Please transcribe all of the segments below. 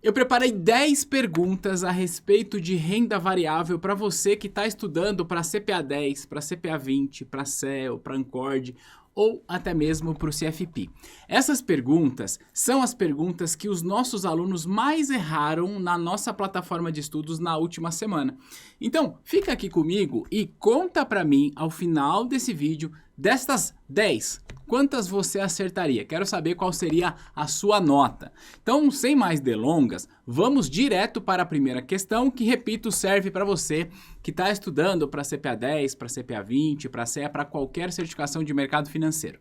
Eu preparei 10 perguntas a respeito de renda variável para você que está estudando para CPA 10, para CPA 20, para CEL, para Ancord ou até mesmo para o CFP. Essas perguntas são as perguntas que os nossos alunos mais erraram na nossa plataforma de estudos na última semana. Então, fica aqui comigo e conta para mim, ao final desse vídeo, destas 10, quantas você acertaria? Quero saber qual seria a sua nota. Então, sem mais delongas, vamos direto para a primeira questão, que, repito, serve para você que está estudando para CPA 10, para CPA 20, para CEA, para qualquer certificação de mercado financeiro.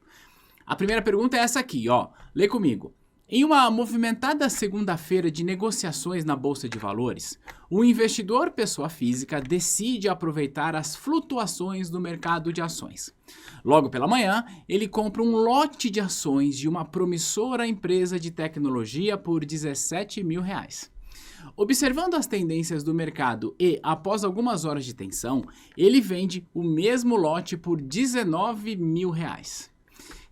A primeira pergunta é essa aqui, ó. Lê comigo. Em uma movimentada segunda-feira de negociações na Bolsa de Valores, o investidor pessoa física decide aproveitar as flutuações do mercado de ações. Logo pela manhã, ele compra um lote de ações de uma promissora empresa de tecnologia por R$17 mil. Observando as tendências do mercado e, após algumas horas de tensão, ele vende o mesmo lote por R$19 mil,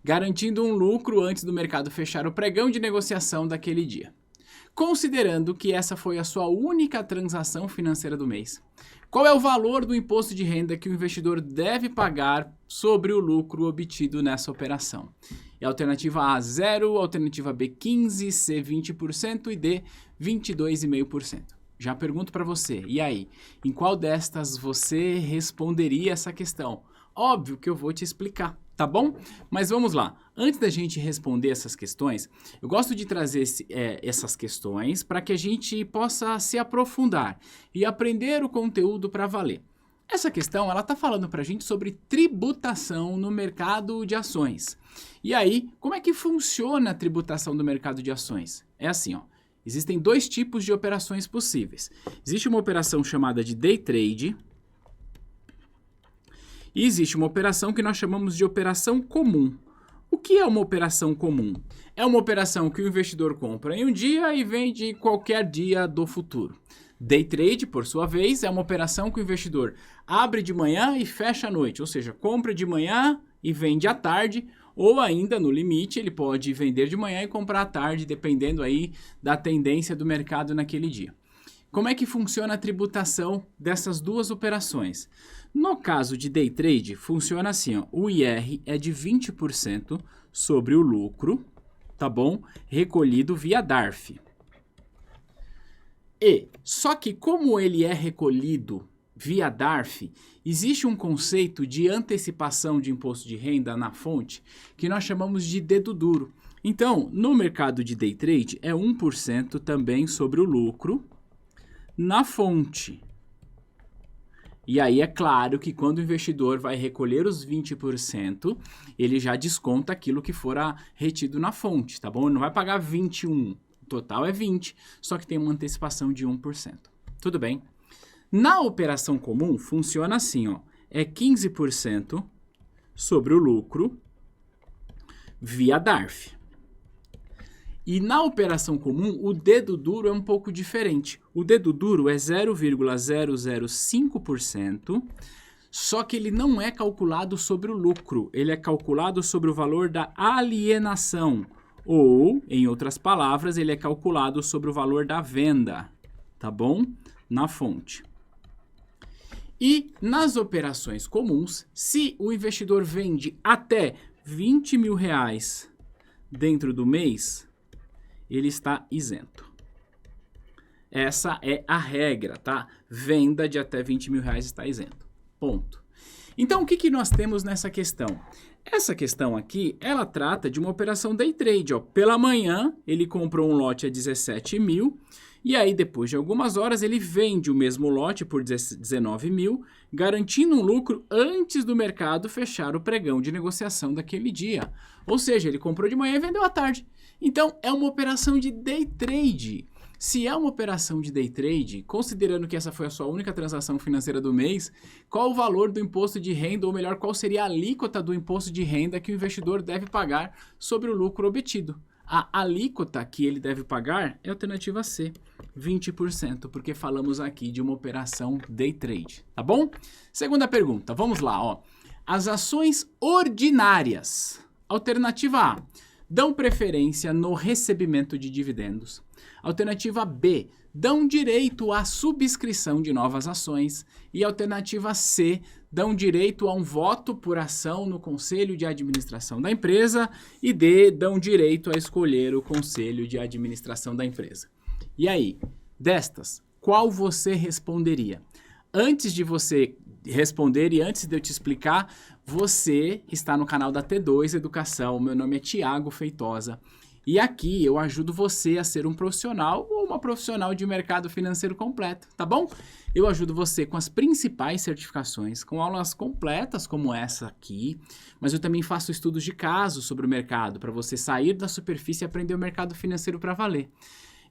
garantindo um lucro antes do mercado fechar o pregão de negociação daquele dia. Considerando que essa foi a sua única transação financeira do mês, qual é o valor do imposto de renda que o investidor deve pagar sobre o lucro obtido nessa operação? É alternativa A, 0, alternativa B, 15%, C, 20% e D, 22,5%. Já pergunto para você, e aí, em qual destas você responderia essa questão? Óbvio que eu vou te explicar, tá bom? Mas vamos lá. Antes da gente responder essas questões, eu gosto de trazer essas questões para que a gente possa se aprofundar e aprender o conteúdo para valer. Essa questão, ela está falando para a gente sobre tributação no mercado de ações. E aí, como é que funciona a tributação do mercado de ações? É assim, ó. Existem dois tipos de operações possíveis. Existe uma operação chamada de day trade. E existe uma operação que nós chamamos de operação comum. O que é uma operação comum? É uma operação que o investidor compra em um dia e vende em qualquer dia do futuro. Day trade, por sua vez, é uma operação que o investidor abre de manhã e fecha à noite, ou seja, compra de manhã e vende à tarde, ou ainda, no limite, ele pode vender de manhã e comprar à tarde, dependendo aí da tendência do mercado naquele dia. Como é que funciona a tributação dessas duas operações? No caso de day trade, funciona assim, ó, o IR é de 20% sobre o lucro, tá bom? Recolhido via DARF. Só que como ele é recolhido via DARF, existe um conceito de antecipação de imposto de renda na fonte que nós chamamos de dedo duro. Então, no mercado de day trade, é 1% também sobre o lucro na fonte. E aí é claro que quando o investidor vai recolher os 20%, ele já desconta aquilo que fora retido na fonte, tá bom? Ele não vai pagar 21%, o total é 20%, só que tem uma antecipação de 1%. Tudo bem? Na operação comum, funciona assim, ó, é 15% sobre o lucro via DARF. E na operação comum, o dedo duro é um pouco diferente. O dedo duro é 0,005%, só que ele não é calculado sobre o lucro, ele é calculado sobre o valor da alienação, ou, em outras palavras, ele é calculado sobre o valor da venda, tá bom? Na fonte. E nas operações comuns, se o investidor vende até R$20 mil dentro do mês, ele está isento. Essa é a regra, tá? Venda de até R$20 mil está isento. Ponto. Então, o que nós temos nessa questão? Essa questão aqui, ela trata de uma operação day trade, ó. Pela manhã, ele comprou um lote a 17 mil, e aí depois de algumas horas ele vende o mesmo lote por 19 mil, garantindo um lucro antes do mercado fechar o pregão de negociação daquele dia. Ou seja, ele comprou de manhã e vendeu à tarde. Então, é uma operação de day trade. Se é uma operação de day trade, considerando que essa foi a sua única transação financeira do mês, qual o valor do imposto de renda, ou melhor, qual seria a alíquota do imposto de renda que o investidor deve pagar sobre o lucro obtido? A alíquota que ele deve pagar é a alternativa C, 20%, porque falamos aqui de uma operação day trade, tá bom? Segunda pergunta, vamos lá, ó. As ações ordinárias. Alternativa A, dão preferência no recebimento de dividendos. Alternativa B, dão direito à subscrição de novas ações. E alternativa C, dão direito a um voto por ação no conselho de administração da empresa. E D, dão direito a escolher o conselho de administração da empresa. E aí, destas, qual você responderia? Antes de você responder e antes de eu te explicar, você está no canal da T2 Educação. Meu nome é Thiago Feitosa e aqui eu ajudo você a ser um profissional ou uma profissional de mercado financeiro completo, tá bom? Eu ajudo você com as principais certificações, com aulas completas como essa aqui, mas eu também faço estudos de caso sobre o mercado para você sair da superfície e aprender o mercado financeiro para valer.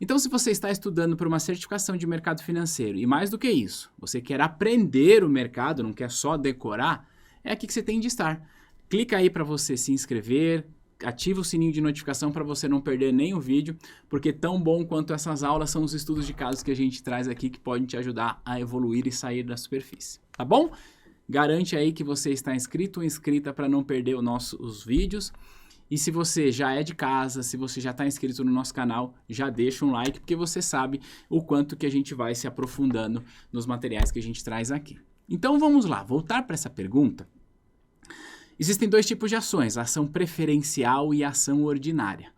Então, se você está estudando por uma certificação de mercado financeiro e mais do que isso, você quer aprender o mercado, não quer só decorar, é aqui que você tem de estar. Clica aí para você se inscrever, ativa o sininho de notificação para você não perder nenhum vídeo, porque tão bom quanto essas aulas são os estudos de casos que a gente traz aqui que podem te ajudar a evoluir e sair da superfície, tá bom? Garante aí que você está inscrito ou inscrita para não perder os vídeos. E se você já é de casa, se você já está inscrito no nosso canal, já deixa um like, porque você sabe o quanto que a gente vai se aprofundando nos materiais que a gente traz aqui. Então vamos lá, voltar para essa pergunta. Existem dois tipos de ações, a ação preferencial e a ação ordinária.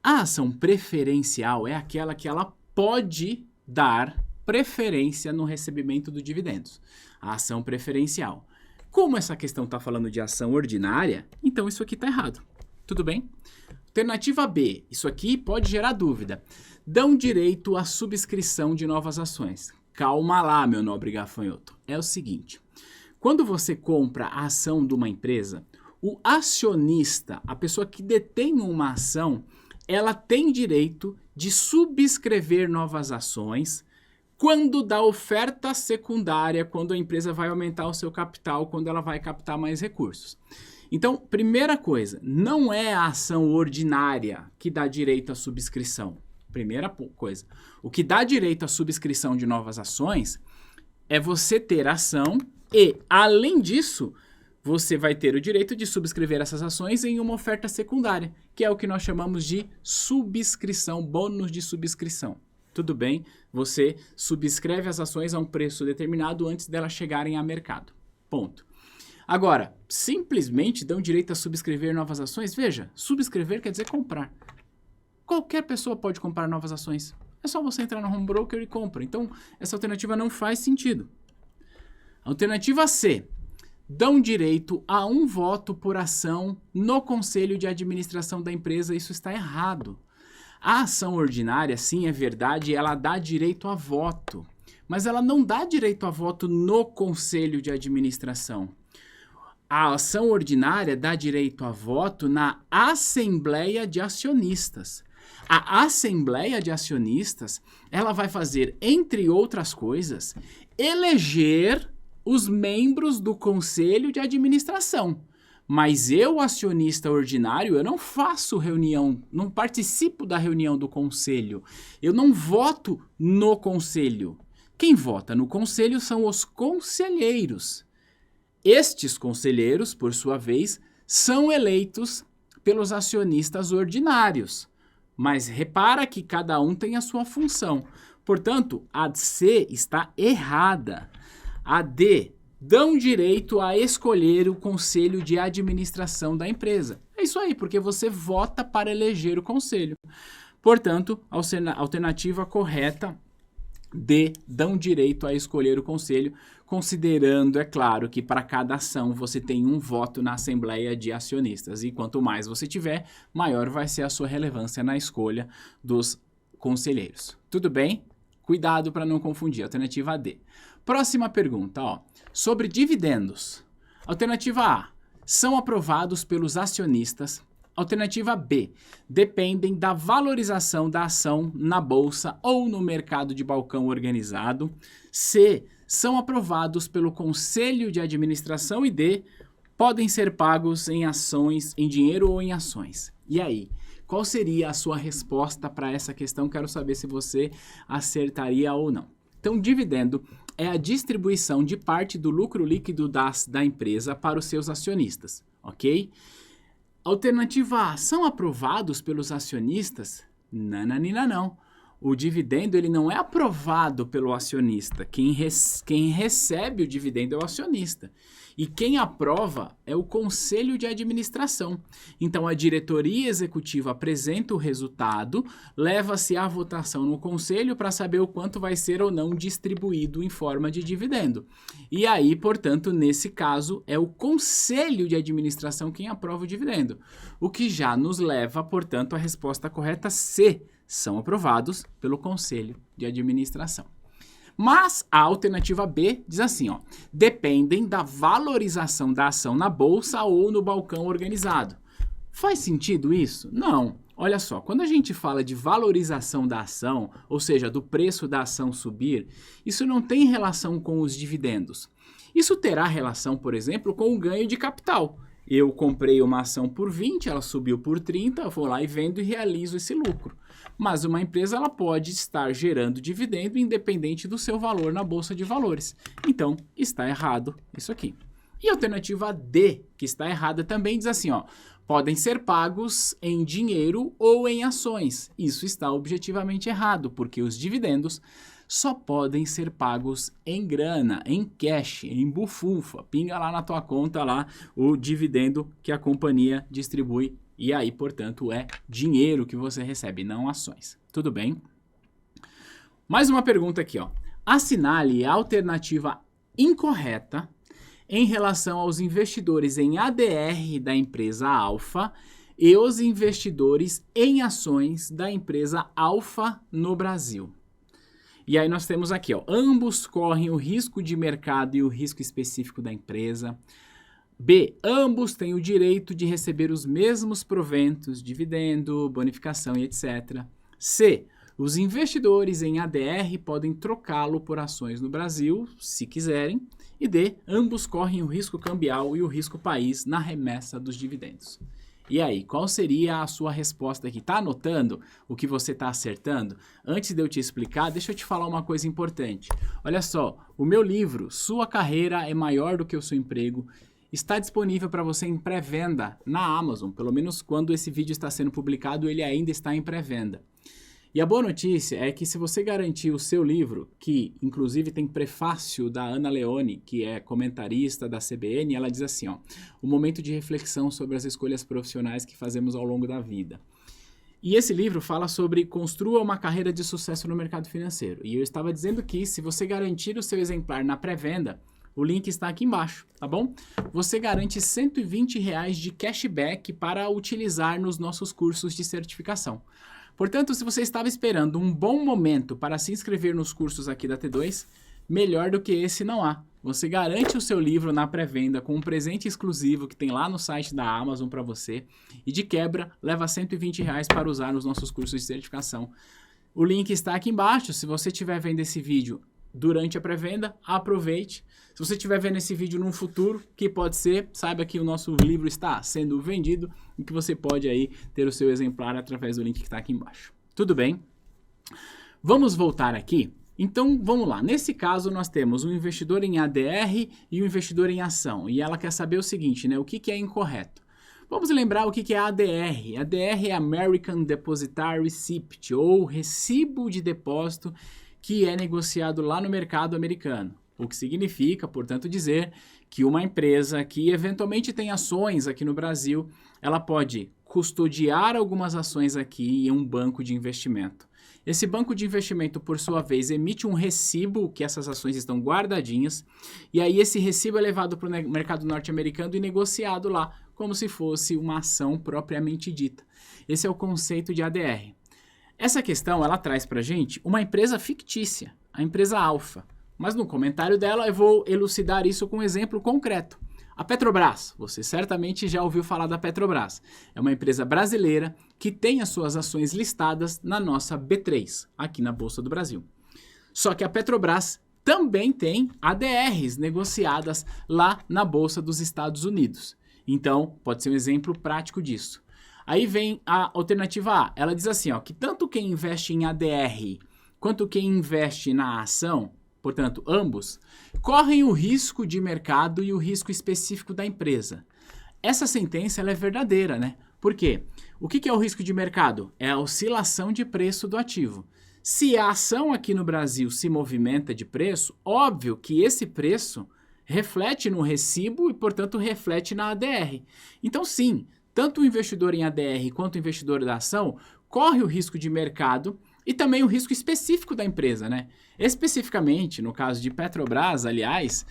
A ação preferencial é aquela que ela pode dar preferência no recebimento dos dividendos. A ação preferencial. Como essa questão está falando de ação ordinária, então isso aqui está errado. Tudo bem? Alternativa B, isso aqui pode gerar dúvida. Dão direito à subscrição de novas ações. Calma lá, meu nobre gafanhoto. É o seguinte, quando você compra a ação de uma empresa, o acionista, a pessoa que detém uma ação, ela tem direito de subscrever novas ações quando dá oferta secundária, quando a empresa vai aumentar o seu capital, quando ela vai captar mais recursos. Então, primeira coisa, não é a ação ordinária que dá direito à subscrição. Primeira coisa. O que dá direito à subscrição de novas ações é você ter ação e, além disso, você vai ter o direito de subscrever essas ações em uma oferta secundária, que é o que nós chamamos de subscrição, bônus de subscrição. Tudo bem? Você subscreve as ações a um preço determinado antes delas chegarem a mercado. Ponto. Agora, simplesmente dão direito a subscrever novas ações? Veja, subscrever quer dizer comprar. Qualquer pessoa pode comprar novas ações. É só você entrar no home broker e compra. Então, essa alternativa não faz sentido. Alternativa C. Dão direito a um voto por ação no conselho de administração da empresa. Isso está errado. A ação ordinária, sim, é verdade, ela dá direito a voto. Mas ela não dá direito a voto no conselho de administração. A ação ordinária dá direito a voto na Assembleia de Acionistas. A Assembleia de Acionistas, ela vai fazer, entre outras coisas, eleger os membros do Conselho de Administração. Mas eu, acionista ordinário, eu não faço reunião, não participo da reunião do Conselho. Eu não voto no Conselho. Quem vota no Conselho são os conselheiros. Estes conselheiros, por sua vez, são eleitos pelos acionistas ordinários. Mas repara que cada um tem a sua função. Portanto, a C está errada. A D, dão direito a escolher o conselho de administração da empresa. É isso aí, porque você vota para eleger o conselho. Portanto, a alternativa correta D, dão direito a escolher o conselho, considerando, é claro, que para cada ação você tem um voto na Assembleia de Acionistas. E quanto mais você tiver, maior vai ser a sua relevância na escolha dos conselheiros. Tudo bem? Cuidado para não confundir. Alternativa D. Próxima pergunta, ó. Sobre dividendos. Alternativa A. São aprovados pelos acionistas. Alternativa B. Dependem da valorização da ação na bolsa ou no mercado de balcão organizado. C. São aprovados pelo Conselho de Administração. E D. Podem ser pagos em ações, em dinheiro ou em ações. E aí? Qual seria a sua resposta para essa questão? Quero saber se você acertaria ou não. Então, dividendo é a distribuição de parte do lucro líquido da empresa para os seus acionistas, ok? Alternativa A, são aprovados pelos acionistas? Nananina não. O dividendo ele não é aprovado pelo acionista. Quem recebe o dividendo é o acionista. E quem aprova é o conselho de administração. Então a diretoria executiva apresenta o resultado, leva-se à votação no conselho para saber o quanto vai ser ou não distribuído em forma de dividendo. E aí, portanto, nesse caso, é o conselho de administração quem aprova o dividendo. O que já nos leva, portanto, à resposta correta C. São aprovados pelo conselho de administração. Mas a alternativa B diz assim, ó, dependem da valorização da ação na bolsa ou no balcão organizado. Faz sentido isso? Não. Olha só, quando a gente fala de valorização da ação, ou seja, do preço da ação subir, isso não tem relação com os dividendos. Isso terá relação, por exemplo, com o ganho de capital. Eu comprei uma ação por 20, ela subiu por 30, eu vou lá e vendo e realizo esse lucro. Mas uma empresa ela pode estar gerando dividendo independente do seu valor na bolsa de valores. Então, está errado isso aqui. E a alternativa D, que está errada também, diz assim, ó, podem ser pagos em dinheiro ou em ações. Isso está objetivamente errado, porque os dividendos só podem ser pagos em grana, em cash, em bufunfa. Pinga lá na tua conta lá o dividendo que a companhia distribui e aí, portanto, é dinheiro que você recebe, não ações. Tudo bem? Mais uma pergunta aqui, ó. Assinale a alternativa incorreta em relação aos investidores em ADR da empresa Alfa e os investidores em ações da empresa Alfa no Brasil. E aí nós temos aqui, ó, ambos correm o risco de mercado e o risco específico da empresa. B, ambos têm o direito de receber os mesmos proventos, dividendo, bonificação e etc. C, os investidores em ADR podem trocá-lo por ações no Brasil, se quiserem. E D, ambos correm o risco cambial e o risco país na remessa dos dividendos. E aí, qual seria a sua resposta aqui? Tá anotando o que você está acertando? Antes de eu te explicar, deixa eu te falar uma coisa importante. Olha só, o meu livro, Sua Carreira é Maior do que o Seu Emprego, está disponível para você em pré-venda na Amazon. Pelo menos quando esse vídeo está sendo publicado, ele ainda está em pré-venda. E a boa notícia é que se você garantir o seu livro, que inclusive tem prefácio da Ana Leone, que é comentarista da CBN, ela diz assim, ó, o momento de reflexão sobre as escolhas profissionais que fazemos ao longo da vida. E esse livro fala sobre construa uma carreira de sucesso no mercado financeiro. E eu estava dizendo que se você garantir o seu exemplar na pré-venda, o link está aqui embaixo, tá bom? Você garante R$120 de cashback para utilizar nos nossos cursos de certificação. Portanto, se você estava esperando um bom momento para se inscrever nos cursos aqui da T2, melhor do que esse não há. Você garante o seu livro na pré-venda com um presente exclusivo que tem lá no site da Amazon para você e de quebra leva R$120 para usar nos nossos cursos de certificação. O link está aqui embaixo. Se você estiver vendo esse vídeo durante a pré-venda, aproveite. Se você estiver vendo esse vídeo num futuro, que pode ser, saiba que o nosso livro está sendo vendido e que você pode aí ter o seu exemplar através do link que está aqui embaixo. Tudo bem? Vamos voltar aqui? Então, vamos lá. Nesse caso, nós temos um investidor em ADR e um investidor em ação. E ela quer saber o seguinte, né? O que é incorreto? Vamos lembrar o que é ADR. ADR é American Depositary Receipt, ou recibo de depósito que é negociado lá no mercado americano. O que significa, portanto, dizer que uma empresa que eventualmente tem ações aqui no Brasil, ela pode custodiar algumas ações aqui em um banco de investimento. Esse banco de investimento, por sua vez, emite um recibo que essas ações estão guardadinhas, e aí esse recibo é levado para o mercado norte-americano e negociado lá, como se fosse uma ação propriamente dita. Esse é o conceito de ADR. Essa questão, ela traz para a gente uma empresa fictícia, a empresa Alfa. Mas no comentário dela eu vou elucidar isso com um exemplo concreto. A Petrobras, você certamente já ouviu falar da Petrobras. É uma empresa brasileira que tem as suas ações listadas na nossa B3, aqui na Bolsa do Brasil. Só que a Petrobras também tem ADRs negociadas lá na Bolsa dos Estados Unidos. Então, pode ser um exemplo prático disso. Aí vem a alternativa A. Ela diz assim, ó, que tanto quem investe em ADR quanto quem investe na ação, portanto, ambos, correm o risco de mercado e o risco específico da empresa. essa sentença ela é verdadeira, né? Por quê? O que é o risco de mercado? É a oscilação de preço do ativo. Se a ação aqui no Brasil se movimenta de preço, óbvio que esse preço reflete no recibo e, portanto, reflete na ADR. Então, sim, tanto o investidor em ADR quanto o investidor da ação corre o risco de mercado e também o risco específico da empresa, né? Especificamente, no caso de Petrobras, aliás,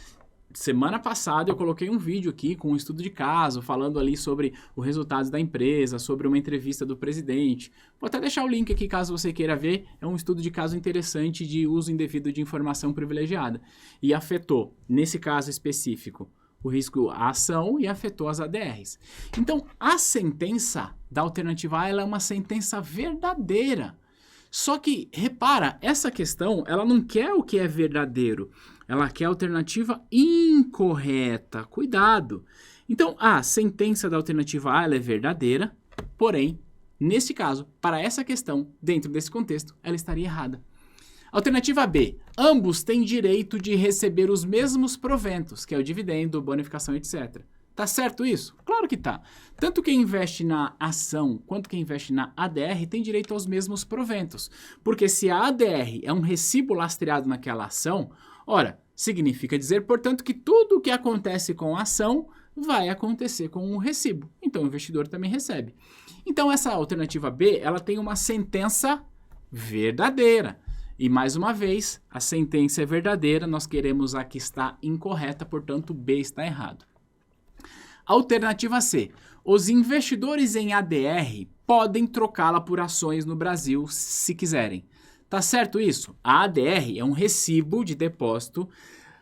semana passada eu coloquei um vídeo aqui com um estudo de caso, falando ali sobre os resultados da empresa, sobre uma entrevista do presidente. Vou até deixar o link aqui caso você queira ver. É um estudo de caso interessante de uso indevido de informação privilegiada. E afetou, nesse caso específico, o risco à ação e afetou as ADRs. Então, a sentença da alternativa A ela é uma sentença verdadeira. Só que, repara, essa questão, ela não quer o que é verdadeiro. Ela quer a alternativa incorreta. Cuidado. Então, a sentença da alternativa A ela é verdadeira, porém, nesse caso, para essa questão, dentro desse contexto, ela estaria errada. Alternativa B. Ambos têm direito de receber os mesmos proventos, que é o dividendo, bonificação, etc. Tá certo isso? Claro que tá. Tanto quem investe na ação quanto quem investe na ADR tem direito aos mesmos proventos. Porque se a ADR é um recibo lastreado naquela ação, ora, significa dizer, portanto, que tudo o que acontece com a ação vai acontecer com o recibo. Então o investidor também recebe. Então essa alternativa B, ela tem uma sentença verdadeira. E mais uma vez, a sentença é verdadeira, nós queremos a que está incorreta, portanto B está errado. Alternativa C. Os investidores em ADR podem trocá-la por ações no Brasil se quiserem. Tá certo isso? A ADR é um recibo de depósito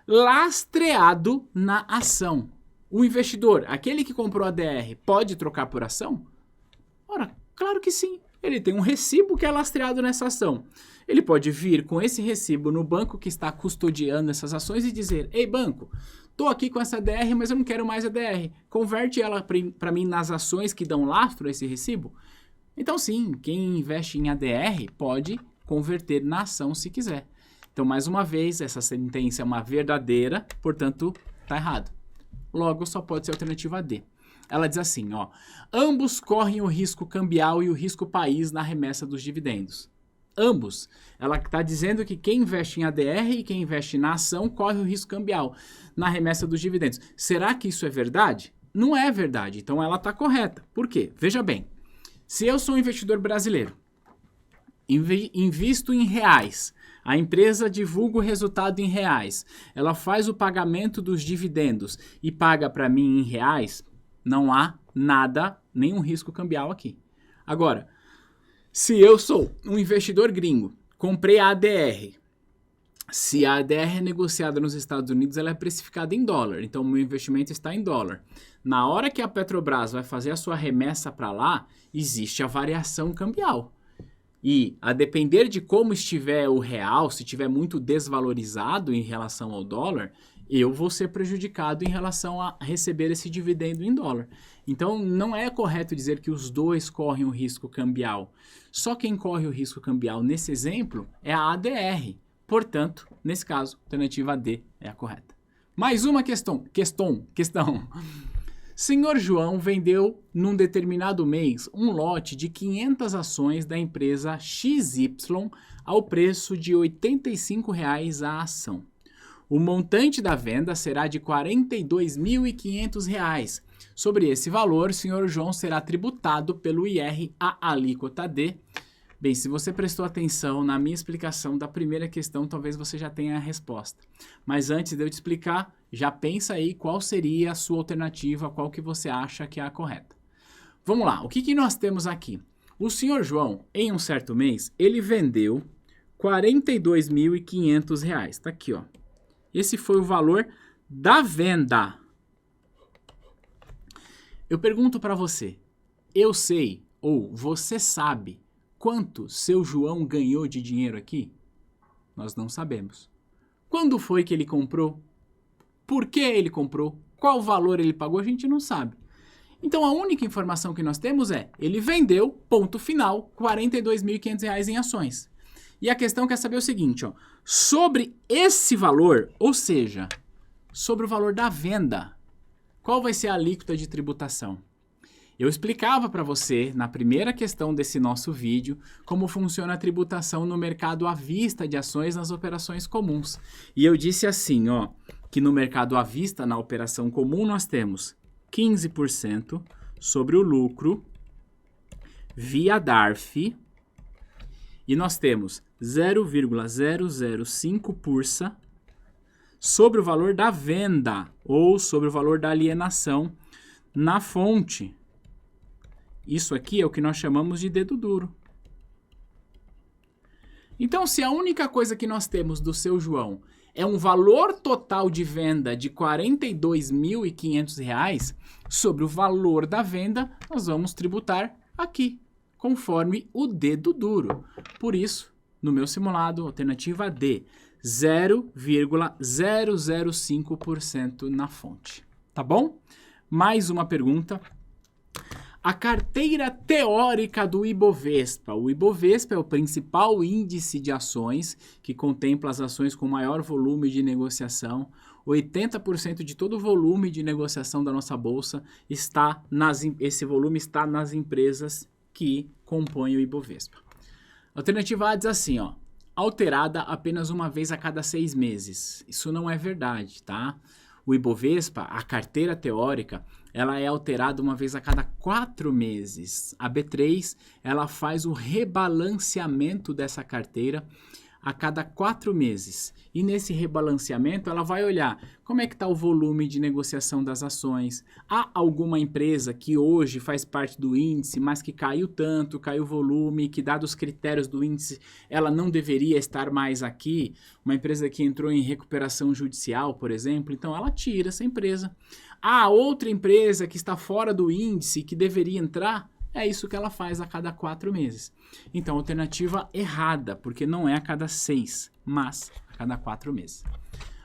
lastreado na ação. O investidor, aquele que comprou a ADR, pode trocar por ação? Ora, claro que sim. Ele tem um recibo que é lastreado nessa ação. Ele pode vir com esse recibo no banco que está custodiando essas ações e dizer: ei, banco, estou aqui com essa ADR, mas eu não quero mais ADR. Converte ela para mim nas ações que dão lastro a esse recibo? Então, sim, quem investe em ADR pode converter na ação se quiser. Então, mais uma vez, essa sentença é uma verdadeira, portanto, está errado. Logo, só pode ser a alternativa D. Ela diz assim, ó, ambos correm o risco cambial e o risco país na remessa dos dividendos. Ambos. Ela está dizendo que quem investe em ADR e quem investe na ação corre o risco cambial na remessa dos dividendos. Será que isso é verdade? Não é verdade. Então ela está correta. Por quê? Veja bem, se eu sou um investidor brasileiro, invisto em reais, a empresa divulga o resultado em reais, ela faz o pagamento dos dividendos e paga para mim em reais, não há nada, nenhum risco cambial aqui. Agora, se eu sou um investidor gringo, comprei a ADR, se a ADR é negociada nos Estados Unidos, ela é precificada em dólar, então o meu investimento está em dólar. Na hora que a Petrobras vai fazer a sua remessa para lá, existe a variação cambial. E, a depender de como estiver o real, se estiver muito desvalorizado em relação ao dólar, eu vou ser prejudicado em relação a receber esse dividendo em dólar. Então, não é correto dizer que os dois correm o risco cambial. Só quem corre o risco cambial nesse exemplo é a ADR. Portanto, nesse caso, a alternativa D é a correta. Mais uma questão. Senhor João vendeu, num determinado mês, um lote de 500 ações da empresa XY ao preço de R$ 85,00 a ação. O montante da venda será de R$ 42.500. Sobre esse valor, o senhor João será tributado pelo IR a alíquota D. Bem, se você prestou atenção na minha explicação da primeira questão, talvez você já tenha a resposta. Mas antes de eu te explicar, já pensa aí qual seria a sua alternativa, qual que você acha que é a correta. Vamos lá, o que nós temos aqui? O senhor João, em um certo mês, ele vendeu R$ 42.500. Está aqui, ó. Esse foi o valor da venda. Eu pergunto para você, eu sei ou você sabe quanto seu João ganhou de dinheiro aqui? Nós não sabemos. Quando foi que ele comprou? Por que ele comprou? Qual valor ele pagou? A gente não sabe. Então a única informação que nós temos é, ele vendeu, ponto final, R$ 42.500 em ações. E a questão quer saber o seguinte, ó, sobre esse valor, ou seja, sobre o valor da venda, qual vai ser a alíquota de tributação? Eu explicava para você, na primeira questão desse nosso vídeo, como funciona a tributação no mercado à vista de ações nas operações comuns. E eu disse assim, ó, que no mercado à vista, na operação comum, nós temos 15% sobre o lucro via DARF e nós temos 0,005% sobre o valor da venda ou sobre o valor da alienação na fonte. Isso aqui é o que nós chamamos de dedo duro. Então, se a única coisa que nós temos do seu João é um valor total de venda de R$ 42.500, sobre o valor da venda, nós vamos tributar aqui, conforme o dedo duro. Por isso, no meu simulado, alternativa D, 0,005% na fonte. Tá bom? Mais uma pergunta. A carteira teórica do Ibovespa. O Ibovespa é o principal índice de ações que contempla as ações com maior volume de negociação. 80% de todo o volume de negociação da nossa bolsa esse volume está nas empresas que compõem o Ibovespa. Alternativa A diz assim, ó, alterada apenas uma vez a cada 6 meses. Isso não é verdade, tá? O Ibovespa, a carteira teórica, ela é alterada uma vez a cada 4 meses. A B3, ela faz o rebalanceamento dessa carteira a cada 4 meses. E nesse rebalanceamento, ela vai olhar como é que está o volume de negociação das ações. Há alguma empresa que hoje faz parte do índice, mas que caiu tanto, caiu o volume, que dados os critérios do índice, ela não deveria estar mais aqui. Uma empresa que entrou em recuperação judicial, por exemplo, então ela tira essa empresa. Há outra empresa que está fora do índice, que deveria entrar, é isso que ela faz a cada 4 meses. Então, alternativa errada, porque não é a cada 6, mas a cada 4 meses.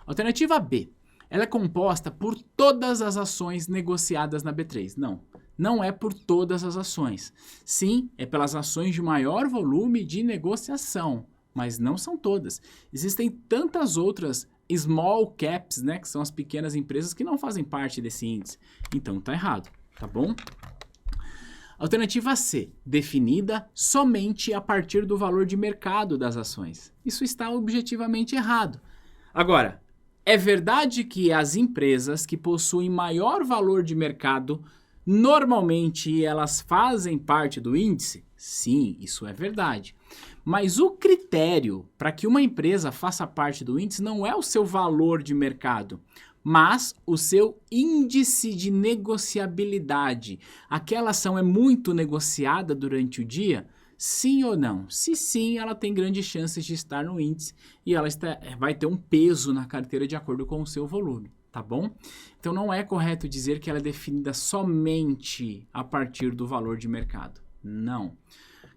Alternativa B, ela é composta por todas as ações negociadas na B3. Não, não é por todas as ações. Sim, é pelas ações de maior volume de negociação, mas não são todas. Existem tantas outras small caps, né, que são as pequenas empresas que não fazem parte desse índice. Então, tá errado, tá bom? Alternativa C, definida somente a partir do valor de mercado das ações. Isso está objetivamente errado. Agora, é verdade que as empresas que possuem maior valor de mercado, normalmente elas fazem parte do índice? Sim, isso é verdade. Mas o critério para que uma empresa faça parte do índice não é o seu valor de mercado, mas o seu índice de negociabilidade. Aquela ação é muito negociada durante o dia? Sim ou não? Se sim, ela tem grandes chances de estar no índice e ela vai ter um peso na carteira de acordo com o seu volume, tá bom? Então não é correto dizer que ela é definida somente a partir do valor de mercado. Não.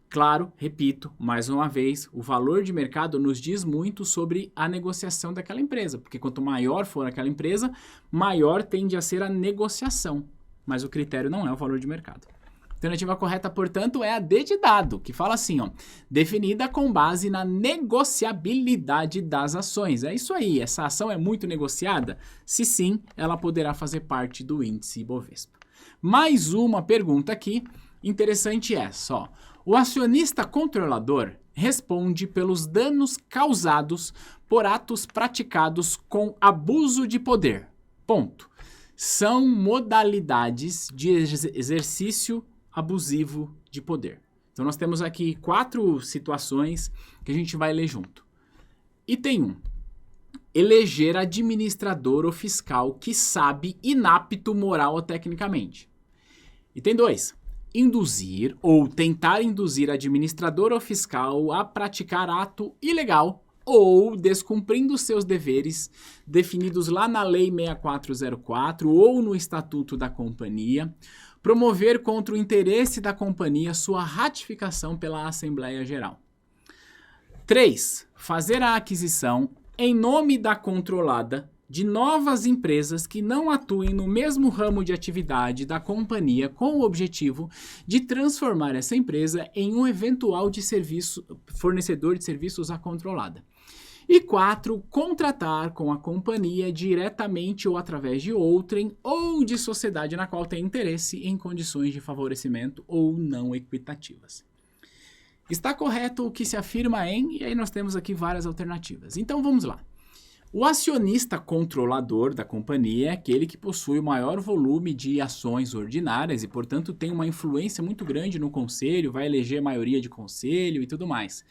Claro, repito, mais uma vez, o valor de mercado nos diz muito sobre a negociação daquela empresa, porque quanto maior for aquela empresa, maior tende a ser a negociação, mas o critério não é o valor de mercado. A alternativa correta, portanto, é a D de dado, que fala assim, ó, definida com base na negociabilidade das ações. É isso aí, essa ação é muito negociada? Se sim, ela poderá fazer parte do índice Ibovespa. Mais uma pergunta aqui, interessante é só. O acionista controlador responde pelos danos causados por atos praticados com abuso de poder. Ponto. São modalidades de exercício abusivo de poder. Então nós temos aqui 4 situações que a gente vai ler junto. Item 1. Eleger administrador ou fiscal que sabe inapto moral ou tecnicamente. Item 2. Induzir ou tentar induzir administrador ou fiscal a praticar ato ilegal ou descumprindo seus deveres definidos lá na Lei 6404 ou no Estatuto da Companhia, promover contra o interesse da companhia sua ratificação pela Assembleia Geral. 3. Fazer a aquisição em nome da controlada de novas empresas que não atuem no mesmo ramo de atividade da companhia com o objetivo de transformar essa empresa em um eventual fornecedor de serviços à controlada. E 4, contratar com a companhia diretamente ou através de outrem ou de sociedade na qual tem interesse em condições de favorecimento ou não equitativas. Está correto o que se afirma em, e aí nós temos aqui várias alternativas. Então vamos lá. O acionista controlador da companhia é aquele que possui o maior volume de ações ordinárias e, portanto, tem uma influência muito grande no conselho, vai eleger maioria de conselho e tudo mais.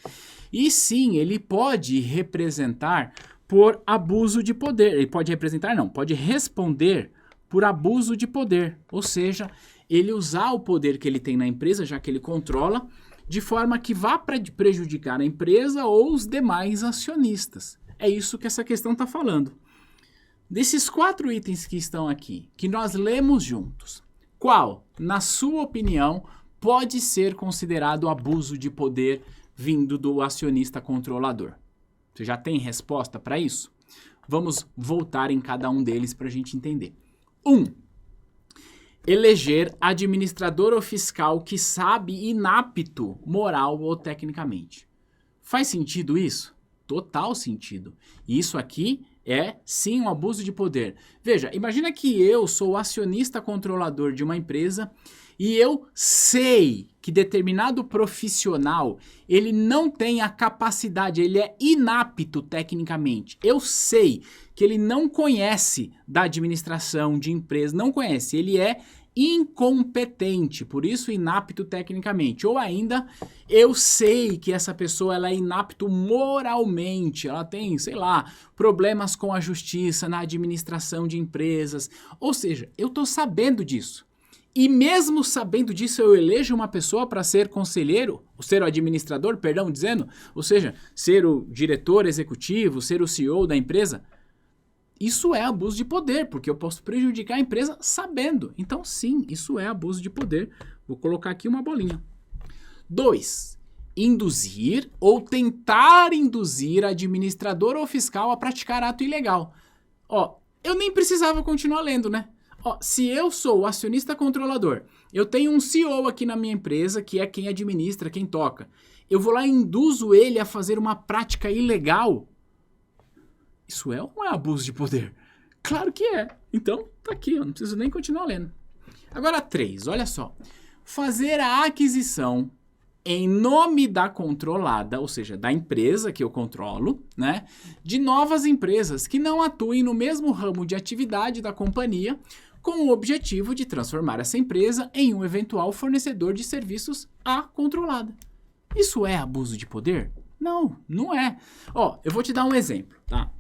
E sim, ele pode representar por abuso de poder. Ele pode representar, não, pode responder por abuso de poder. Ou seja, ele usar o poder que ele tem na empresa, já que ele controla, de forma que vá prejudicar a empresa ou os demais acionistas. É isso que essa questão está falando. Desses 4 itens que estão aqui, que nós lemos juntos, qual, na sua opinião, pode ser considerado abuso de poder vindo do acionista controlador? Você já tem resposta para isso? Vamos voltar em cada um deles para a gente entender. 1. Eleger administrador ou fiscal que sabe inapto moral ou tecnicamente. Faz sentido isso? Total sentido. E isso aqui é, sim, um abuso de poder. Veja, imagina que eu sou o acionista controlador de uma empresa e eu sei que determinado profissional, ele não tem a capacidade, ele é inapto tecnicamente. Eu sei que ele não conhece da administração de empresa, não conhece, ele é incompetente, por isso inapto tecnicamente. Ou ainda, eu sei que essa pessoa ela é inapto moralmente, ela tem, sei lá, problemas com a justiça, na administração de empresas. Ou seja, eu estou sabendo disso. E mesmo sabendo disso, eu elejo uma pessoa para ser conselheiro, ou ser o administrador, perdão, dizendo, ou seja, ser o diretor executivo, ser o CEO da empresa. Isso é abuso de poder, porque eu posso prejudicar a empresa sabendo. Então, sim, isso é abuso de poder. Vou colocar aqui uma bolinha. 2. Induzir ou tentar induzir administrador ou fiscal a praticar ato ilegal. Ó, eu nem precisava continuar lendo, né? Ó, se eu sou o acionista controlador, eu tenho um CEO aqui na minha empresa, que é quem administra, quem toca. Eu vou lá e induzo ele a fazer uma prática ilegal. Isso é ou não é abuso de poder? Claro que é. Então, tá aqui, eu não preciso nem continuar lendo. Agora 3, olha só. Fazer a aquisição em nome da controlada, ou seja, da empresa que eu controlo, né, de novas empresas que não atuem no mesmo ramo de atividade da companhia, com o objetivo de transformar essa empresa em um eventual fornecedor de serviços à controlada. Isso é abuso de poder? Não, não é. Ó, eu vou te dar um exemplo, tá?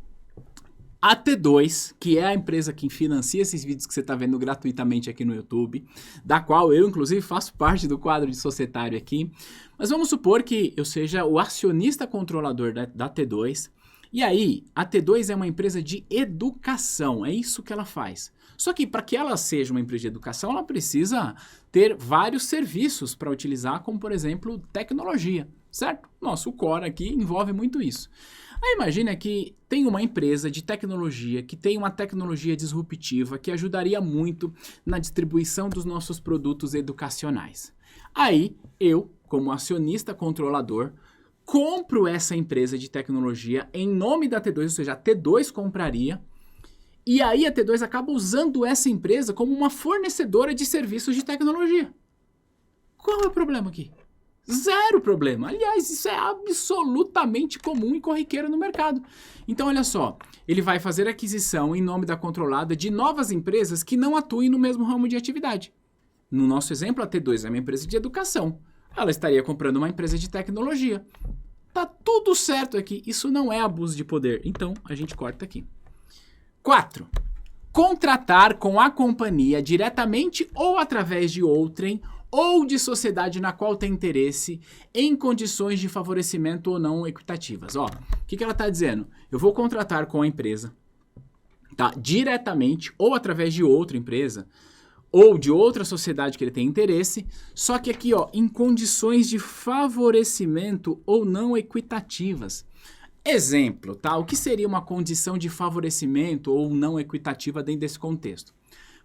A T2, que é a empresa que financia esses vídeos que você está vendo gratuitamente aqui no YouTube, da qual eu, inclusive, faço parte do quadro de societário aqui. Mas vamos supor que eu seja o acionista controlador da T2. E aí, a T2 é uma empresa de educação, é isso que ela faz. Só que para que ela seja uma empresa de educação, ela precisa ter vários serviços para utilizar, como, por exemplo, tecnologia, certo? Nosso core aqui envolve muito isso. Aí imagina que tem uma empresa de tecnologia que tem uma tecnologia disruptiva que ajudaria muito na distribuição dos nossos produtos educacionais. Aí eu, como acionista controlador, compro essa empresa de tecnologia em nome da T2, ou seja, a T2 compraria, e aí a T2 acaba usando essa empresa como uma fornecedora de serviços de tecnologia. Qual é o problema aqui? Zero problema. Aliás, isso é absolutamente comum e corriqueiro no mercado. Então, olha só, ele vai fazer aquisição em nome da controlada de novas empresas que não atuem no mesmo ramo de atividade. No nosso exemplo, a T2 é uma empresa de educação. Ela estaria comprando uma empresa de tecnologia. Tá tudo certo aqui. Isso não é abuso de poder. Então, a gente corta aqui. 4. Contratar com a companhia diretamente ou através de outrem ou de sociedade na qual tem interesse em condições de favorecimento ou não equitativas. Ó, o que ela está dizendo? Eu vou contratar com a empresa, tá? Diretamente ou através de outra empresa ou de outra sociedade que ele tem interesse, só que aqui, ó, em condições de favorecimento ou não equitativas. Exemplo, tá? O que seria uma condição de favorecimento ou não equitativa dentro desse contexto?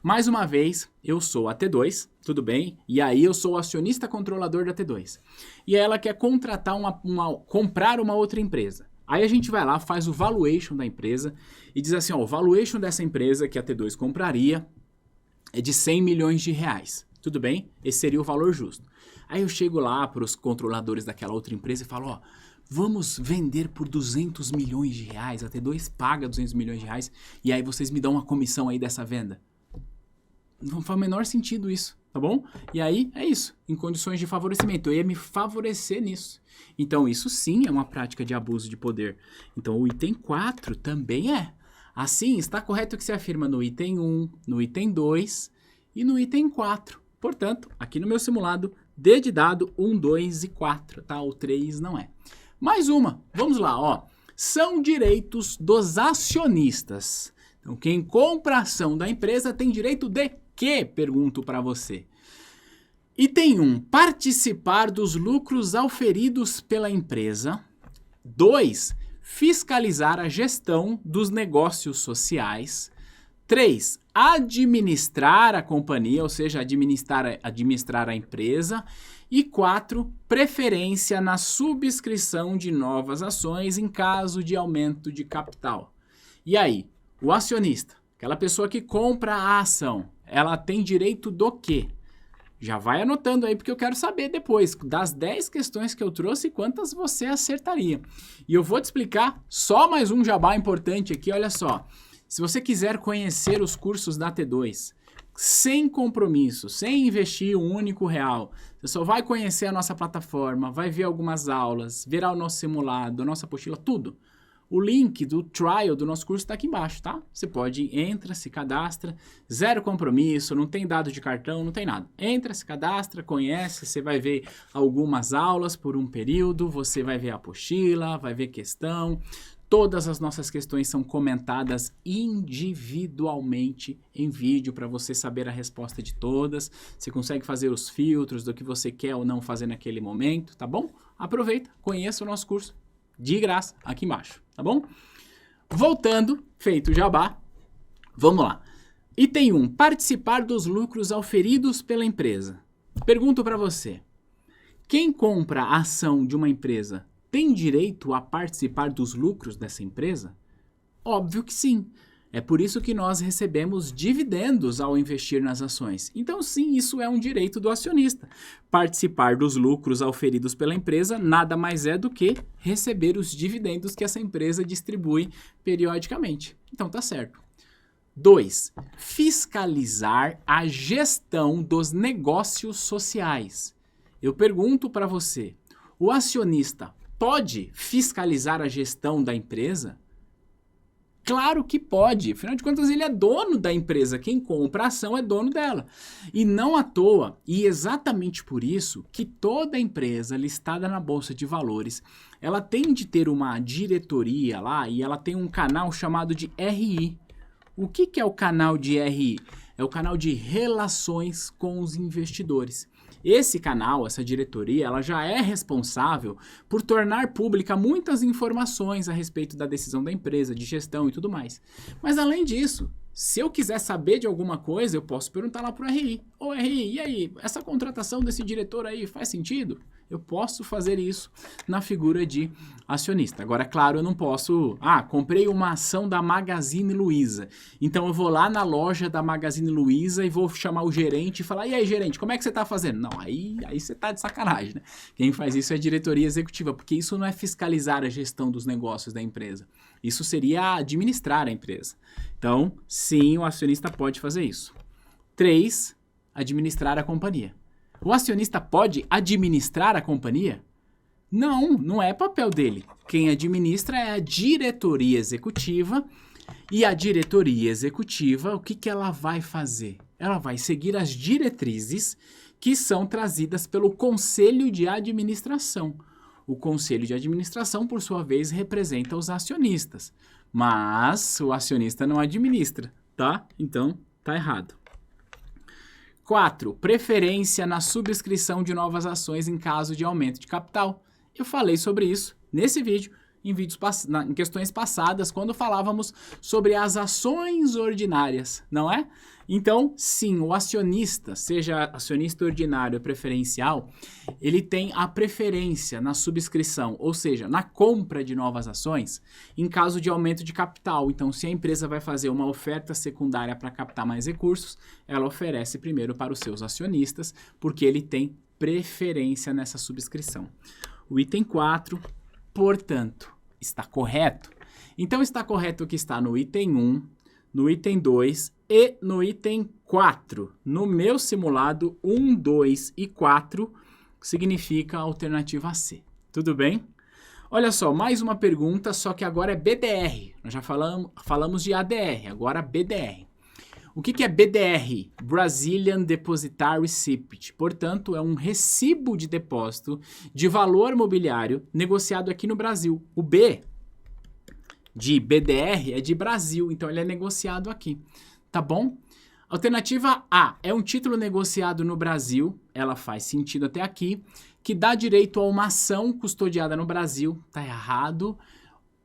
Mais uma vez, eu sou a T2, tudo bem? E aí eu sou o acionista controlador da T2. E ela quer contratar comprar uma outra empresa. Aí a gente vai lá, faz o valuation da empresa e diz assim, ó, o valuation dessa empresa que a T2 compraria é de 100 milhões de reais. Tudo bem? Esse seria o valor justo. Aí eu chego lá para os controladores daquela outra empresa e falo, ó, vamos vender por 200 milhões de reais, a T2 paga 200 milhões de reais e aí vocês me dão uma comissão aí dessa venda. Não faz o menor sentido isso, tá bom? E aí, é isso, em condições de favorecimento, eu ia me favorecer nisso. Então, isso sim é uma prática de abuso de poder. Então, o item 4 também é. Assim, está correto o que se afirma no item 1, no item 2 e no item 4. Portanto, aqui no meu simulado, D de dado 1, 2 e 4, tá? O 3 não é. Mais uma, vamos lá, ó. São direitos dos acionistas. Então, quem compra a ação da empresa tem direito de quê? Pergunto para você. Item 1, participar dos lucros auferidos pela empresa. 2, fiscalizar a gestão dos negócios sociais. 3, administrar a companhia, ou seja, administrar a empresa. E 4, preferência na subscrição de novas ações em caso de aumento de capital. E aí, o acionista, aquela pessoa que compra a ação, ela tem direito do quê? Já vai anotando aí, porque eu quero saber depois, das 10 questões que eu trouxe, quantas você acertaria. E eu vou te explicar só mais um jabá importante aqui, olha só. Se você quiser conhecer os cursos da T2, sem compromisso, sem investir um único real, você só vai conhecer a nossa plataforma, vai ver algumas aulas, verá o nosso simulado, a nossa apostila, tudo. O link do trial do nosso curso está aqui embaixo, tá? Você pode, entra, se cadastra, zero compromisso, não tem dado de cartão, não tem nada. Entra, se cadastra, conhece, você vai ver algumas aulas por um período, você vai ver a apostila, vai ver questão. Todas as nossas questões são comentadas individualmente em vídeo para você saber a resposta de todas. Você consegue fazer os filtros do que você quer ou não fazer naquele momento, tá bom? Aproveita, conheça o nosso curso de graça aqui embaixo, tá bom? Voltando, feito o jabá, vamos lá. Item 1, participar dos lucros auferidos pela empresa. Pergunto para você, quem compra a ação de uma empresa tem direito a participar dos lucros dessa empresa? Óbvio que sim. É por isso que nós recebemos dividendos ao investir nas ações. Então, sim, isso é um direito do acionista. Participar dos lucros auferidos pela empresa nada mais é do que receber os dividendos que essa empresa distribui periodicamente. Então, tá certo. 2. Fiscalizar a gestão dos negócios sociais. Eu pergunto para você, o acionista pode fiscalizar a gestão da empresa? Claro que pode, afinal de contas ele é dono da empresa, quem compra a ação é dono dela. E não à toa, e exatamente por isso, que toda empresa listada na Bolsa de Valores, ela tem de ter uma diretoria lá e ela tem um canal chamado de RI. O que é o canal de RI? É o canal de Relações com os Investidores. Esse canal, essa diretoria, ela já é responsável por tornar pública muitas informações a respeito da decisão da empresa, de gestão e tudo mais. Mas além disso, se eu quiser saber de alguma coisa, eu posso perguntar lá para o RI. Ô RI, e aí, essa contratação desse diretor aí faz sentido? Eu posso fazer isso na figura de acionista. Agora, claro, eu não posso... comprei uma ação da Magazine Luiza. Então, eu vou lá na loja da Magazine Luiza e vou chamar o gerente e falar, e aí, gerente, como é que você está fazendo? Não, aí você está de sacanagem, né? Quem faz isso é a diretoria executiva, porque isso não é fiscalizar a gestão dos negócios da empresa. Isso seria administrar a empresa. Então, sim, o acionista pode fazer isso. 3, administrar a companhia. O acionista pode administrar a companhia? Não, não é papel dele. Quem administra é a diretoria executiva. E a diretoria executiva, o que ela vai fazer? Ela vai seguir as diretrizes que são trazidas pelo Conselho de Administração. O Conselho de Administração, por sua vez, representa os acionistas. Mas o acionista não administra, tá? Então, tá errado. 4. Preferência na subscrição de novas ações em caso de aumento de capital. Eu falei sobre isso nesse vídeo em questões passadas, quando falávamos sobre as ações ordinárias, não é? Então, sim, o acionista, seja acionista ordinário ou preferencial, ele tem a preferência na subscrição, ou seja, na compra de novas ações, em caso de aumento de capital. Então, se a empresa vai fazer uma oferta secundária para captar mais recursos, ela oferece primeiro para os seus acionistas, porque ele tem preferência nessa subscrição. O item 4, portanto, está correto. Então, está correto o que está no item 1, no item 2 e no item 4. No meu simulado, 1, 2 e 4 significa a alternativa C. Tudo bem? Olha só, mais uma pergunta, só que agora é BDR. Nós já falamos de ADR, agora BDR. O que é BDR? Brazilian Depositary Receipt. Portanto, é um recibo de depósito de valor mobiliário negociado aqui no Brasil. O B de BDR é de Brasil, então ele é negociado aqui, tá bom? Alternativa A é um título negociado no Brasil, ela faz sentido até aqui, que dá direito a uma ação custodiada no Brasil, tá errado,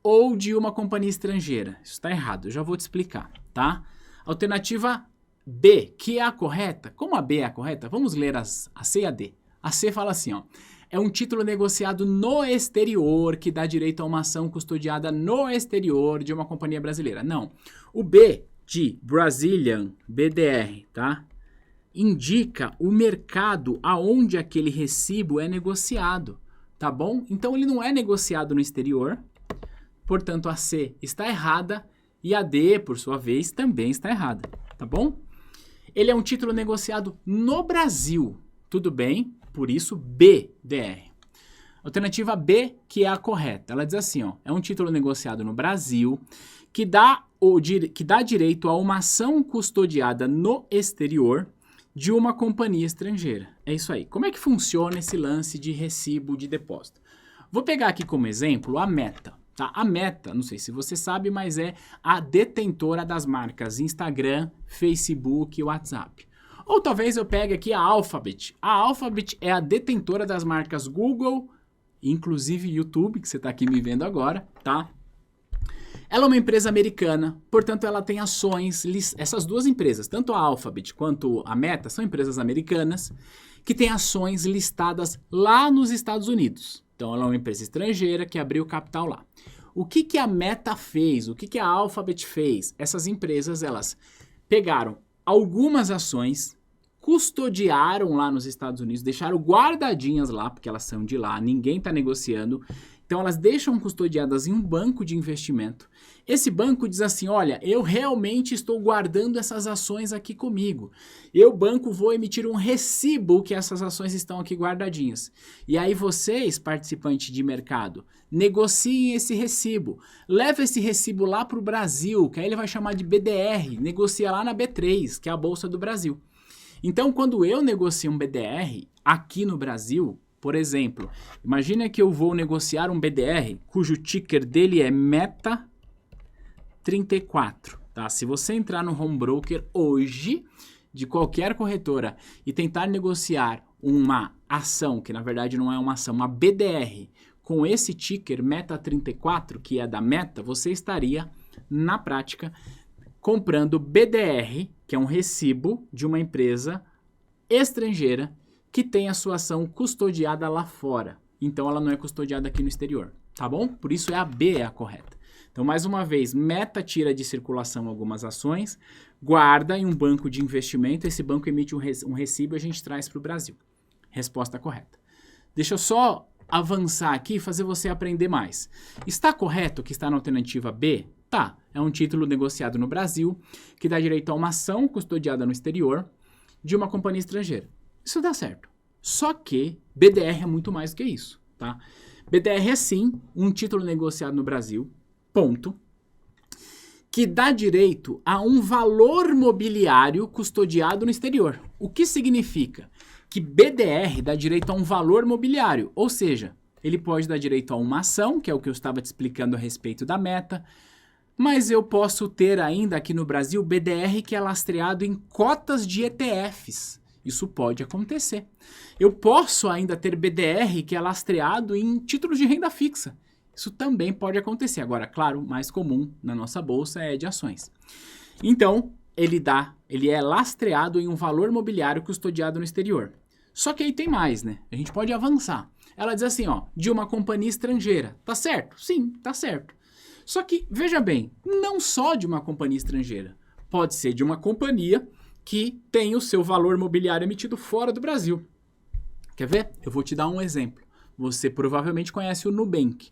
ou de uma companhia estrangeira, isso tá errado, eu já vou te explicar, tá? Alternativa B, que é a correta, como a B é a correta, vamos ler a C e a D. A C fala assim, ó. É um título negociado no exterior que dá direito a uma ação custodiada no exterior de uma companhia brasileira. Não. O B de Brazilian, BDR, tá? Indica o mercado aonde aquele recibo é negociado, tá bom? Então ele não é negociado no exterior, portanto a C está errada e a D, por sua vez, também está errada, tá bom? Ele é um título negociado no Brasil, tudo bem? Por isso, BDR. Alternativa B, que é a correta. Ela diz assim, ó, é um título negociado no Brasil que dá direito a uma ação custodiada no exterior de uma companhia estrangeira. É isso aí. Como é que funciona esse lance de recibo de depósito? Vou pegar aqui como exemplo a Meta. Tá? A Meta, não sei se você sabe, mas é a detentora das marcas Instagram, Facebook e WhatsApp. Ou talvez eu pegue aqui a Alphabet. A Alphabet é a detentora das marcas Google, inclusive YouTube, que você está aqui me vendo agora, tá? Ela é uma empresa americana, portanto ela tem ações, essas duas empresas, tanto a Alphabet quanto a Meta, são empresas americanas, que têm ações listadas lá nos Estados Unidos. Então ela é uma empresa estrangeira que abriu capital lá. O que a Meta fez? O que a Alphabet fez? Essas empresas, elas pegaram algumas ações, custodiaram lá nos Estados Unidos, deixaram guardadinhas lá, porque elas são de lá, ninguém está negociando. Então elas deixam custodiadas em um banco de investimento. Esse banco diz assim, olha, eu realmente estou guardando essas ações aqui comigo. Eu, banco, vou emitir um recibo que essas ações estão aqui guardadinhas. E aí vocês, participantes de mercado, negociem esse recibo. Leva esse recibo lá para o Brasil, que aí ele vai chamar de BDR. Negocia lá na B3, que é a Bolsa do Brasil. Então, quando eu negocio um BDR aqui no Brasil, por exemplo, imagina que eu vou negociar um BDR cujo ticker dele é META34, tá? Se você entrar no home broker hoje, de qualquer corretora, e tentar negociar uma ação, que na verdade não é uma ação, uma BDR, com esse ticker META34, que é da Meta, você estaria, na prática, comprando BDR, que é um recibo de uma empresa estrangeira, que tem a sua ação custodiada lá fora. Então, ela não é custodiada aqui no exterior, tá bom? Por isso, a B é a correta. Então, mais uma vez, Meta tira de circulação algumas ações, guarda em um banco de investimento, esse banco emite um recibo e a gente traz para o Brasil. Resposta correta. Deixa eu só avançar aqui e fazer você aprender mais. Está correto que está na alternativa B? Tá, é um título negociado no Brasil, que dá direito a uma ação custodiada no exterior de uma companhia estrangeira. Isso dá certo. Só que BDR é muito mais do que isso, tá? BDR é sim um título negociado no Brasil, ponto, que dá direito a um valor mobiliário custodiado no exterior. O que significa? Que BDR dá direito a um valor mobiliário, ou seja, ele pode dar direito a uma ação, que é o que eu estava te explicando a respeito da Meta, mas eu posso ter ainda aqui no Brasil BDR que é lastreado em cotas de ETFs. Isso pode acontecer. Eu posso ainda ter BDR que é lastreado em títulos de renda fixa. Isso também pode acontecer. Agora, claro, mais comum na nossa bolsa é de ações. Então, ele é lastreado em um valor mobiliário custodiado no exterior. Só que aí tem mais, né? A gente pode avançar. Ela diz assim, ó, de uma companhia estrangeira. Tá certo? Sim, tá certo. Só que, veja bem, não só de uma companhia estrangeira. Pode ser de uma companhia que tem o seu valor mobiliário emitido fora do Brasil. Quer ver? Eu vou te dar um exemplo. Você provavelmente conhece o Nubank.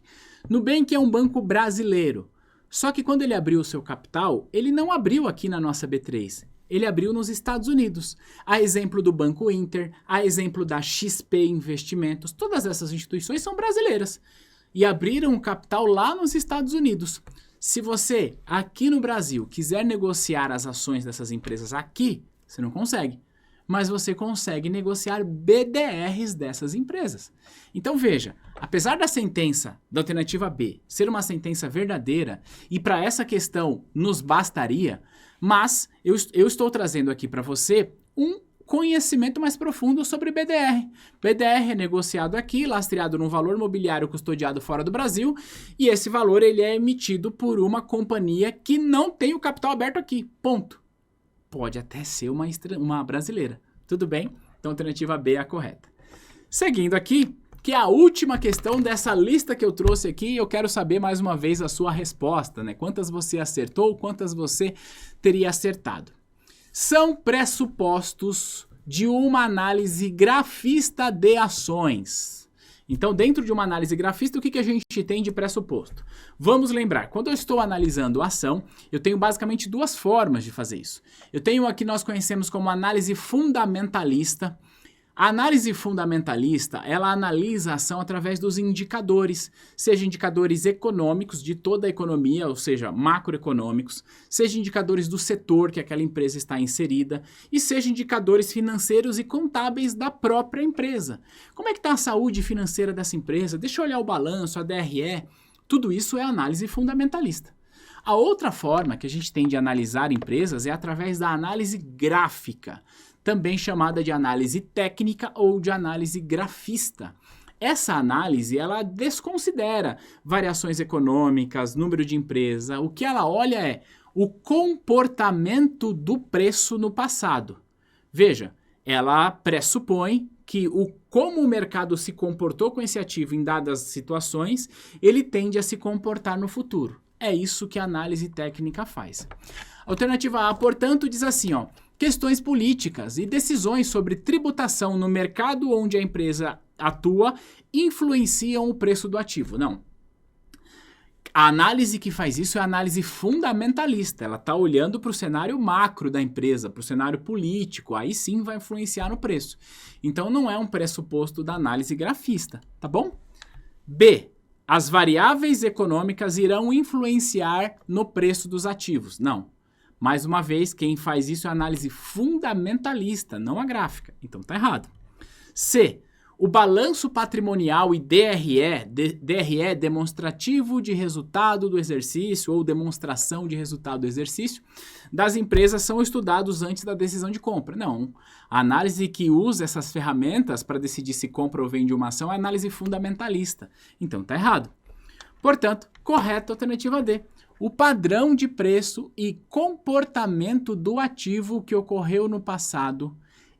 Nubank é um banco brasileiro. Só que quando ele abriu o seu capital, ele não abriu aqui na nossa B3. Ele abriu nos Estados Unidos. A exemplo do Banco Inter, a exemplo da XP Investimentos, todas essas instituições são brasileiras. E abriram o capital lá nos Estados Unidos. Se você, aqui no Brasil, quiser negociar as ações dessas empresas aqui, você não consegue. Mas você consegue negociar BDRs dessas empresas. Então veja, apesar da sentença da alternativa B ser uma sentença verdadeira, e para essa questão nos bastaria, mas eu estou trazendo aqui para você um conhecimento mais profundo sobre BDR. BDR é negociado aqui, lastreado num valor mobiliário custodiado fora do Brasil, e esse valor ele é emitido por uma companhia que não tem o capital aberto aqui, ponto. Pode até ser uma brasileira, tudo bem? Então a alternativa B é a correta. Seguindo aqui, que é a última questão dessa lista que eu trouxe aqui, eu quero saber mais uma vez a sua resposta, né? Quantas você acertou, quantas você teria acertado. São pressupostos de uma análise grafista de ações. Então, dentro de uma análise grafista, o que a gente tem de pressuposto? Vamos lembrar, quando eu estou analisando a ação, eu tenho basicamente duas formas de fazer isso. Eu tenho a que nós conhecemos como análise fundamentalista. A análise fundamentalista, ela analisa a ação através dos indicadores, seja indicadores econômicos de toda a economia, ou seja, macroeconômicos, seja indicadores do setor que aquela empresa está inserida, e seja indicadores financeiros e contábeis da própria empresa. Como é que está a saúde financeira dessa empresa? Deixa eu olhar o balanço, a DRE, tudo isso é análise fundamentalista. A outra forma que a gente tem de analisar empresas é através da análise gráfica, também chamada de análise técnica ou de análise grafista. Essa análise, ela desconsidera variações econômicas, número de empresa. O que ela olha é o comportamento do preço no passado. Veja, ela pressupõe que como o mercado se comportou com esse ativo em dadas situações, ele tende a se comportar no futuro. É isso que a análise técnica faz. Alternativa A, portanto, diz assim, ó, questões políticas e decisões sobre tributação no mercado onde a empresa atua influenciam o preço do ativo. Não. A análise que faz isso é a análise fundamentalista. Ela está olhando para o cenário macro da empresa, para o cenário político. Aí sim vai influenciar no preço. Então não é um pressuposto da análise grafista, tá bom? B. As variáveis econômicas irão influenciar no preço dos ativos. Não. Mais uma vez, quem faz isso é a análise fundamentalista, não a gráfica. Então tá errado. C. O balanço patrimonial e DRE, demonstrativo de resultado do exercício ou demonstração de resultado do exercício, das empresas são estudados antes da decisão de compra. Não. A análise que usa essas ferramentas para decidir se compra ou vende uma ação é a análise fundamentalista. Então tá errado. Portanto, correto a alternativa D. O padrão de preço e comportamento do ativo que ocorreu no passado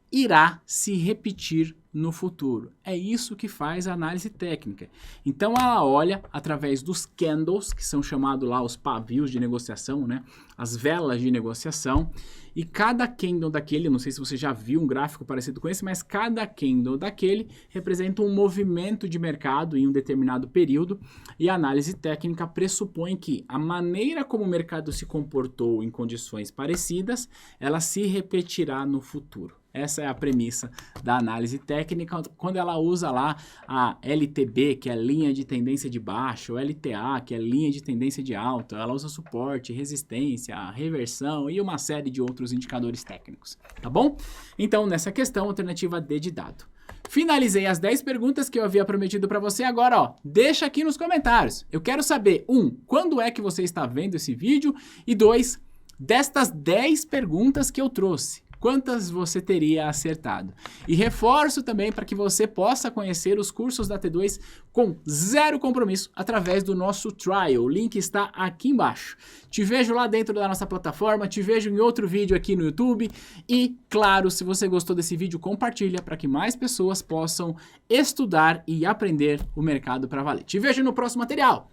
irá se repetir no futuro. É isso que faz a análise técnica. Então ela olha através dos candles, que são chamados lá os pavios de negociação, né? As velas de negociação, e cada candle daquele, não sei se você já viu um gráfico parecido com esse, mas cada candle daquele representa um movimento de mercado em um determinado período, e a análise técnica pressupõe que a maneira como o mercado se comportou em condições parecidas, ela se repetirá no futuro. Essa é a premissa da análise técnica, quando ela usa lá a LTB, que é linha de tendência de baixa, ou LTA, que é linha de tendência de alta, ela usa suporte, resistência, reversão e uma série de outros indicadores técnicos, tá bom? Então, nessa questão, alternativa D de dado. Finalizei as 10 perguntas que eu havia prometido para você. Agora, ó, deixa aqui nos comentários. Eu quero saber, 1, quando é que você está vendo esse vídeo? E 2, destas 10 perguntas que eu trouxe, quantas você teria acertado. E reforço também para que você possa conhecer os cursos da T2 com zero compromisso através do nosso trial. O link está aqui embaixo. Te vejo lá dentro da nossa plataforma, te vejo em outro vídeo aqui no YouTube e, claro, se você gostou desse vídeo, compartilha para que mais pessoas possam estudar e aprender o mercado para valer. Te vejo no próximo material.